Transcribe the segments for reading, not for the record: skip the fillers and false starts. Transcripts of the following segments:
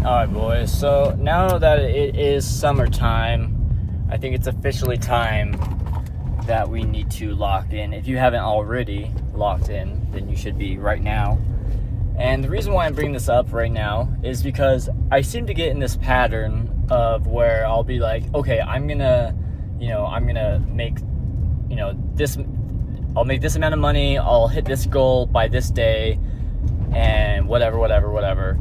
Alright, boys, so now that it is summertime, I think it's officially time that we need to lock in. If you haven't already locked in, then you should be right now. And the reason why I'm bringing this up right now is because I seem to get in this pattern of where I'll be like, okay, I'm gonna make, I'll make this amount of money, I'll hit this goal by this day, and whatever.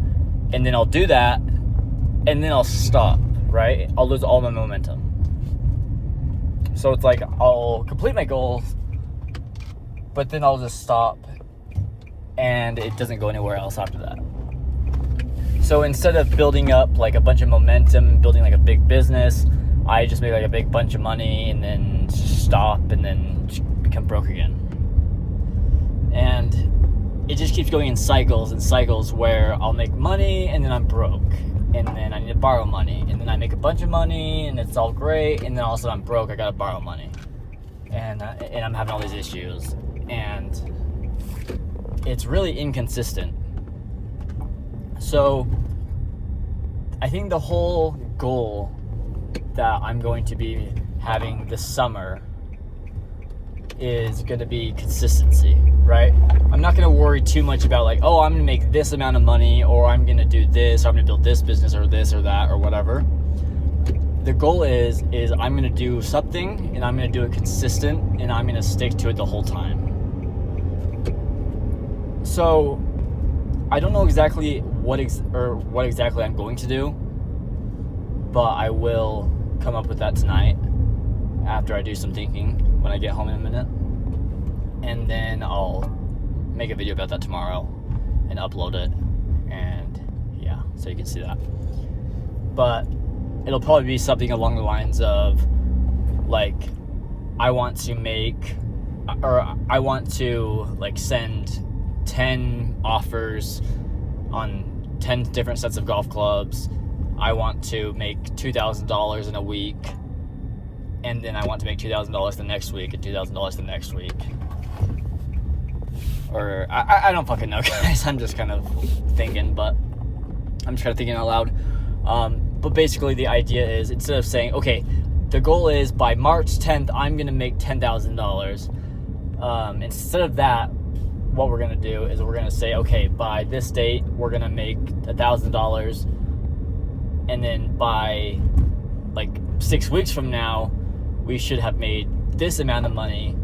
And then I'll do that, and then I'll stop, right? I'll lose all my momentum. So it's like, I'll complete my goals, but then I'll just stop, and it doesn't go anywhere else after that. So instead of building up like a bunch of momentum, building like a big business, I just make like a big bunch of money and then stop and then become broke again. And it just keeps going in cycles and cycles where I'll make money and then I'm broke. And then I need to borrow money. And then I make a bunch of money and it's all great. And then all of a sudden I'm broke, I gotta borrow money. And I'm having all these issues. And it's really inconsistent. So I think the whole goal that I'm going to be having this summer is going to be consistency, right? I'm not going to worry too much about like, oh, I'm going to make this amount of money, or I'm going to do this, or I'm going to build this business, or this or that, or whatever. The goal is I'm going to do something, and I'm going to do it consistent, and I'm going to stick to it the whole time. So I don't know exactly what exactly I'm going to do, but I will come up with that tonight after I do some thinking when I get home in a minute. And then I'll make a video about that tomorrow and upload it. And yeah, so you can see that. But it'll probably be something along the lines of like, I want to send 10 offers on 10 different sets of golf clubs. I want to make $2,000 in a week, and then I want to make $2,000 the next week and $2,000 the next week. Or I don't fucking know, guys. I'm just kind of thinking, but I'm just kind of thinking out loud. But basically the idea is, instead of saying, okay, the goal is by March 10th I'm gonna make $10,000. Instead of that, what we're gonna do is we're gonna say, okay, by this date we're gonna make $1,000, and then by like 6 weeks from now we should have made this amount of money.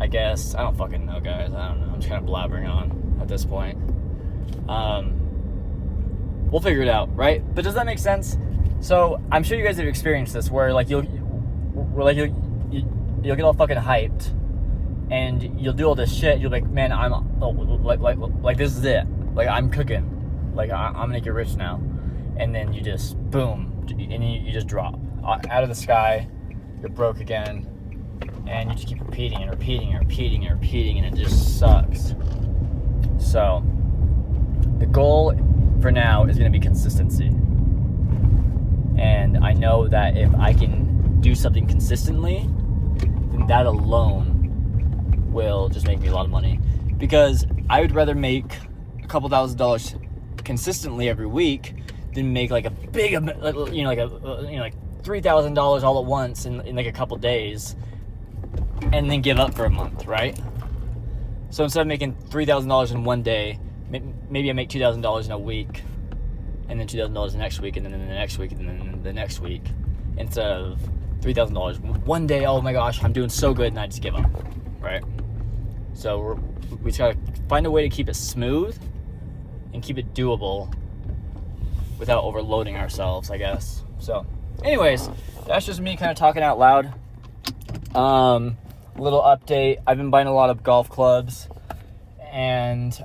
I guess I don't fucking know, guys. I don't know. I'm just kind of blabbering on at this point. We'll figure it out, right? But does that make sense? So I'm sure you guys have experienced this, where like you'll get all fucking hyped, and you'll do all this shit. You'll be like, man, I'm like this is it. Like, I'm cooking. Like, I'm gonna get rich now. And then you just boom, and you just drop out of the sky. You're broke again, and you just keep repeating, and it just sucks. So the goal for now is gonna be consistency. And I know that if I can do something consistently, then that alone will just make me a lot of money. Because I would rather make a couple $1,000s consistently every week than make like a big, like $3,000 all at once in like a couple days, and then give up for a month, right? So instead of making $3,000 in one day, maybe I make $2,000 in a week, and then $2,000 the next week, and then the next week, and then the next week, instead of $3,000 one day. Oh my gosh, I'm doing so good, and I just give up, right? So we try to find a way to keep it smooth and keep it doable without overloading ourselves, I guess. So anyways, that's just me kind of talking out loud. Little update. I've been buying a lot of golf clubs, and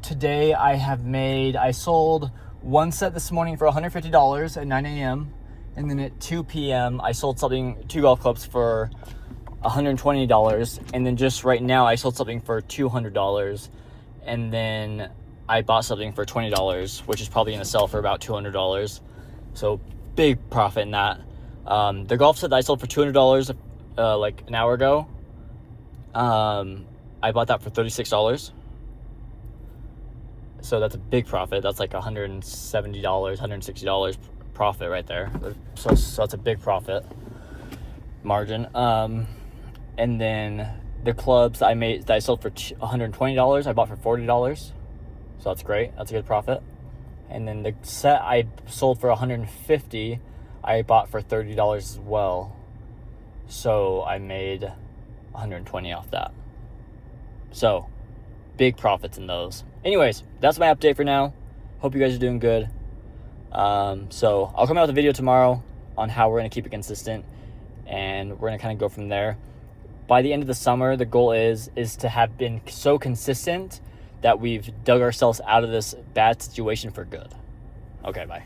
today I sold one set this morning for $150 at 9 a.m. And then at 2 p.m. I sold two golf clubs for $120. And then just right now I sold something for $200. And then I bought something for $20, which is probably going to sell for about $200. So big profit in that. The golf set that I sold for $200 like an hour ago, I bought that for $36. So that's a big profit. That's like $170, $160 profit right there. So that's a big profit margin. And then the clubs that I sold for $120, I bought for $40. So that's great. That's a good profit. And then the set I sold for $150, I bought for $30 as well. So I made $120 off that. So big profits in those. Anyways, that's my update for now. Hope you guys are doing good. So I'll come out with a video tomorrow on how we're going to keep it consistent, and we're going to kind of go from there. By the end of the summer, the goal is to have been so consistent that we've dug ourselves out of this bad situation for good. Okay, bye.